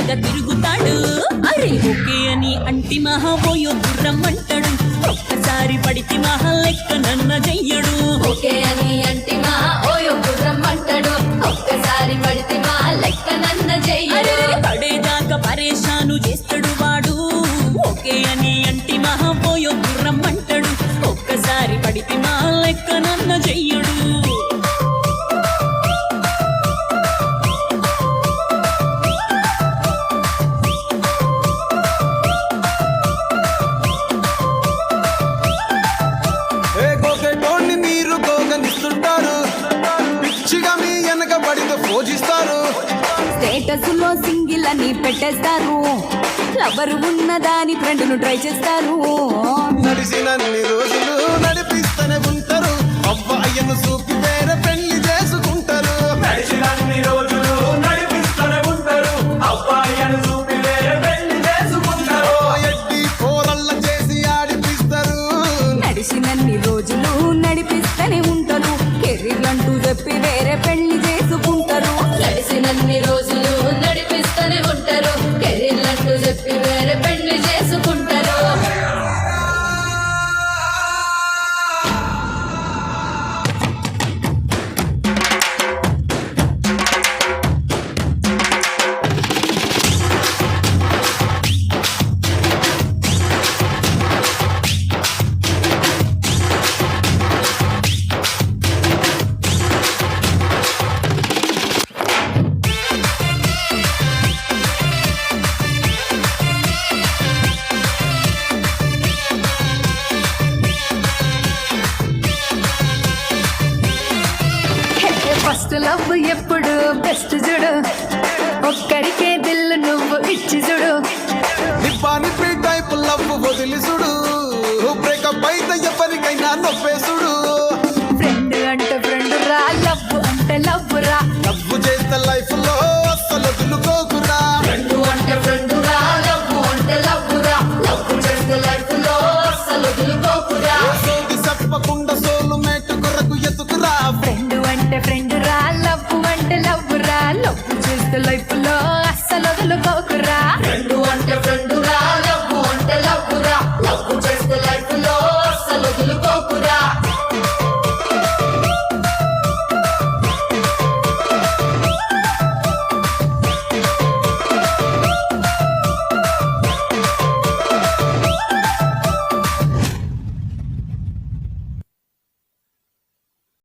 తెగ తిరుగుతాడు. అరే ఓకే అని అంటి మహా పోయో గుర్రమ్మంటాడు. ఒక్కసారి పడితే మహా లెక్క నన్న చెయ్యడు. ఓకే అని అంటి మహా ఓయో గుర్రమ్మంటాడు. ఒక్కసారి పడితే మా లెక్క నన్న చెయ్యడు. పడేదాకా పరేషాను చేస్తాడు వాడు. ఓకే అని అంటి మహా పోయో గుర్రమ్మంటాడు. ఒక్కసారి పడితే మా లెక్క నన్న చెయ్యడు. మీరు గోగనిస్తుంటారు, పిచ్చిగా మీ వెనక పడితో పూజిస్తారు. స్టేటస్ లో సింగిల్ అని పెట్టేస్తారు. లవరు ఉన్నదాని ఫ్రెండ్ను ట్రై చేస్తారు. నడిచినన్ని రోజులు నడిపిస్తూనే ఉంటారు. అబ్బాయిను చూపి వేరే పెళ్లి చేసుకుంటారు. నడిచినన్ని రోజులు నడిపిస్తూనే ఉంటారు. అబ్బాయిను చూపి వేరే పెళ్లి చేసుకుంటారు. ఎట్టి పోరల్ల చేసి ఆడిపిస్తారు. నడిచినన్ని రోజులు నడిపిస్తూనే ఉంటారు. కెరీర్ అంటూ చెప్పి వేరే పెళ్లి చేసుకుంటారు. నడిచినన్ని రోజులు నడిపిస్తూనే ఉంటారు. కెరీర్లంటూ చెప్పి వేరే పెళ్లి చేసుకుంటారు. ఫస్ట్ లవ్ ఎప్పుడు బెస్ట్ చూడు. ఒక్కడికే దిల్లు నువ్వు ఇచ్చి చూడు. నిప్పానిపి టైపు లవ్ వదిలిసుడు. బ్రేకప్ అయితే ఎవరికైనా నొప్పేసుడు. ఫ్రెండ్ అంటే ఫ్రెండ్ రా, లవ్ అంటే లవ్ రా. లవ్ చేస్తే లైఫ్ లో అస్సలు వదులుకోకురా. ఫ్రెండు అంటే ఫ్రెండు రా, లవ్ అంటే లవ్ రా. లవ్ చేస్తే లైఫ్ లో అస్సలు వదులుకోకురా. సోది చెప్పకుండా సోలు మేటు కొరకు ఎత్తుకురా. ఫ్రెండ్ అంటే ఫ్రెండ్ రా, లవ్ అంటే లవ్ రా. లవ్ చేస్తే లైఫ్